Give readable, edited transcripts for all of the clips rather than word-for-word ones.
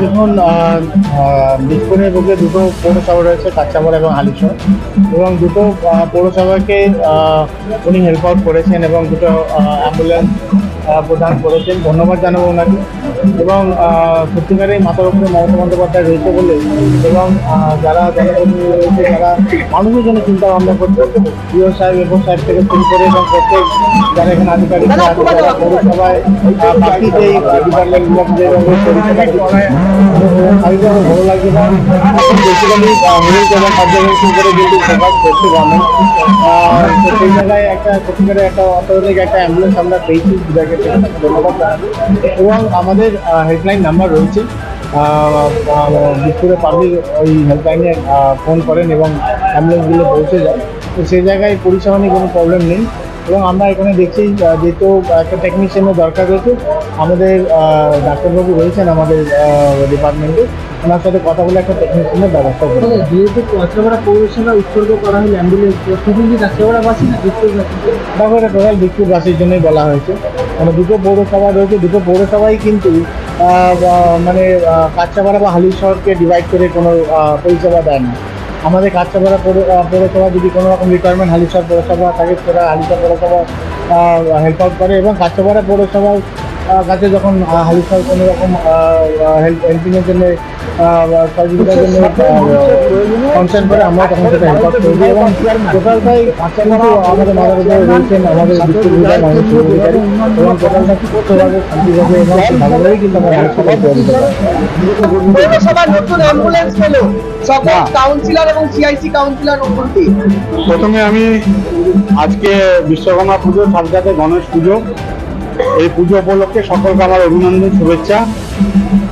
দেখুন, দিকপুরের বুকে দুটো পৌরসভা রয়েছে, কাঁচাপাড়া এবং হালিশহর, এবং দুটো পৌরসভাকে উনি হেল্প আউট করেছেন এবং দুটো অ্যাম্বুলেন্স প্রদান করেছেন। ধন্যবাদ জানাবো ওনাকে। এবং সত্যিকারের মাথার উপরে মমতা বন্দ্যোপাধ্যায় রয়েছে বলে, এবং যারা জনপ্রতিনিধি রয়েছে তারা মানুষের জন্য চিন্তা ভাবনা করছে। বিও সাহেব, এফও সাহেব থেকে শুরু করে এবং প্রত্যেক যারা এখানে আধিকারিক আছে, যারা পৌরসভায় বাকি যেই ডিপার্টমেন্টগুলো পরিষেবা স্বাভাবিকভাবে ভালো লাগছে না। বেসিক্যালি হেলথ এবং কার্যক্রম করে কিন্তু ফোকাস করছে গভর্নমেন্ট। তো সেই জায়গায় একটা সত্যিকারের একটা অত্যাধুনিক একটা অ্যাম্বুলেন্স আমরা পেয়েছি, বিধায়কের থেকে তাকে ধন্যবাদ জানাবো। এবং আমাদের হেল্পলাইন নাম্বার রয়েছে, দিকপুরে পাবলিক ওই হেল্পলাইনে ফোন করেন এবং অ্যাম্বুলেন্সগুলো পৌঁছে যায়। তো সেই জায়গায় পরিষেবা নিয়ে কোনো প্রবলেম নেই। এবং আমরা এখানে দেখছি যেহেতু একটা টেকনিশিয়ানের দরকার রয়েছে, আমাদের ডাক্তারবাবু রয়েছেন আমাদের ডিপার্টমেন্টে, ওনার সাথে কথা বলে একটা টেকনিশিয়ানের ব্যবস্থা করবো। যেহেতু কাঁচাপাড়া পৌরসভা উৎসর্গ করা হলে অ্যাম্বুলেন্স, শুধু কি কাঁচাপাড়াবাসী না দিকপুরবাসী? দেখো, এটা টোটাল দিকপুরবাসীর জন্যই বলা হয়েছে। মানে দুটো পৌরসভা রয়েছে, দুটো পৌরসভাই কিন্তু মানে কাঁচাপাড়া বা হালিশহরকে ডিভাইড করে কোনো পরিষেবা দেয় না। আমাদের কাঁচাপাড়া পৌরসভা যদি কোনো রকম রিকোয়ারমেন্ট হালিশহর পৌরসভা থাকে, সেটা হালিশহর পৌরসভা হেল্প আউট করে। এবং কাঁচাপাড়া পৌরসভার কাছে যখন হালিশহর কোনো রকম হেল্পিংয়ের জন্য সহযোগিতার জন্য কনসার্ন করে, আমরা তখন সেটা হেল্প আউট করে দিই। এবং টোটালটাই কিন্তু আমাদের মাথার উপরে রয়েছেন আমাদের বিদ্যুৎ মানুষ এবং টোটালটা সুস্থভাবে, শান্তিভাবে এবং ভালোভাবেই কিন্তু আমরা পৌরসভা নতুন অ্যাম্বুলেন্স পেলো সকল কাউন্সিলর এবং সিআইসি কাউন্সিলর উপস্থিত। প্রথমে আমি আজকে বিশ্বকর্মা পুজো, সাথে গণেশ পুজো, এই পুজো উপলক্ষে সকলকে আমার অভিনন্দন, শুভেচ্ছা।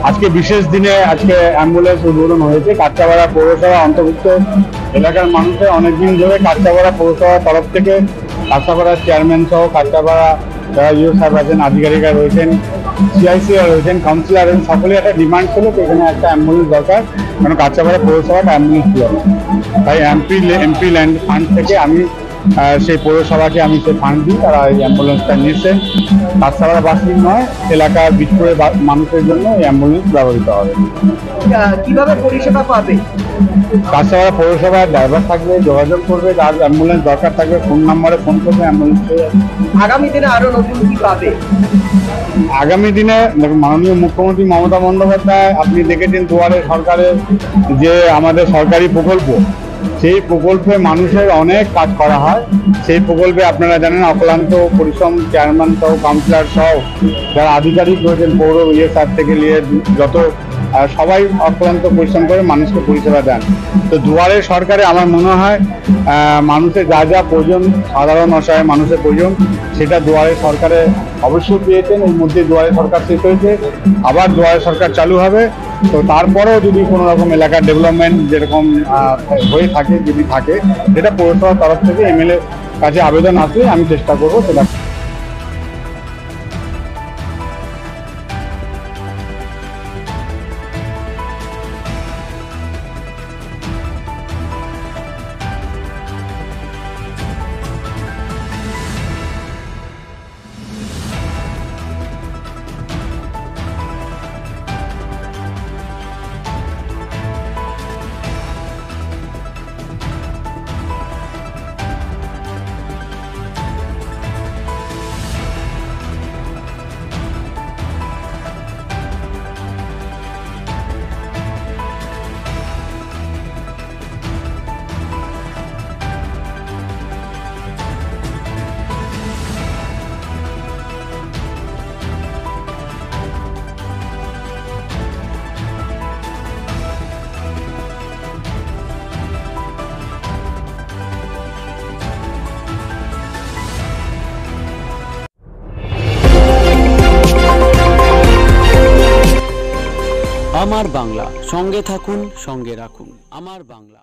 আজকে বিশেষ দিনে আজকে অ্যাম্বুলেন্স উদ্বোধন হয়েছে। কাঁচাপাড়া পৌরসভা অন্তর্ভুক্ত এলাকার মানুষের অনেকদিন ধরে কাঁচাপাড়া পৌরসভার তরফ থেকে কাঁচাপাড়ার চেয়ারম্যান সহ কাঁচাপাড়া যারা ইউ সাহেব আছেন, আধিকারিকরা রয়েছেন, সিআইসিরা রয়েছেন, কাউন্সিলর রয়েছেন, সকলে একটা ডিমান্ড ছিল যে এখানে একটা অ্যাম্বুলেন্স দরকার, কারণ কাঁচাপাড়া পৌরসভাটা অ্যাম্বুলেন্স ছিল না। তাই এমপি ল্যান্ড ফান্ড থেকে আমি সেই পৌরসভাকে আমি সেই ফান্ড দিই, তারা এই অ্যাম্বুলেন্সটা নিয়েছেন। কাঁচাপাড়াবাসীর নয়, এলাকার বিক্রয় মানুষের জন্য এই অ্যাম্বুলেন্স ব্যবহৃত হবে। কিভাবে পরিষেবা পাবে? কাঁচাপাড়া পৌরসভায় ড্রাইভার থাকবে, যোগাযোগ করবে, যার অ্যাম্বুলেন্স দরকার থাকবে ফোন নাম্বারে ফোন করবে, অ্যাম্বুলেন্স পেয়ে যাবে। আগামী দিনে আরো নতুন কি পাবে? আগামী দিনে মাননীয় মুখ্যমন্ত্রী মমতা বন্দ্যোপাধ্যায়, আপনি দেখেছেন দুয়ারে সরকারের যে আমাদের সরকারি প্রকল্প, সেই প্রকল্পে মানুষের অনেক কাজ করা হয়। সেই প্রকল্পে আপনারা জানেন অক্লান্ত পরিশ্রম চেয়ারম্যান সহ, কাউন্সিলর সহ যারা আধিকারিক রয়েছেন, পৌর সার থেকে নিয়ে যত সবাই অক্লান্ত পরিশ্রম করে মানুষকে পরিষেবা দেন। তো দুয়ারে সরকারে আমার মনে হয় মানুষের যা যা প্রয়োজন, সাধারণ অসহায় মানুষের প্রয়োজন, সেটা দুয়ারে সরকারে অবশ্যই পেয়েছেন। এর মধ্যে দুয়ারে সরকার শেষ হয়েছে, আবার দুয়ারে সরকার চালু হবে। তো তারপরেও যদি কোনো রকম এলাকার ডেভেলপমেন্ট যেরকম হয়ে থাকে, যদি থাকে, সেটা পৌরসভার তরফ থেকে এমএলএ কাছে আবেদন আসলে আমি চেষ্টা করবো সেটা। আমার বাংলা, সঙ্গে থাকুন, সঙ্গে রাখুন। আমার বাংলা।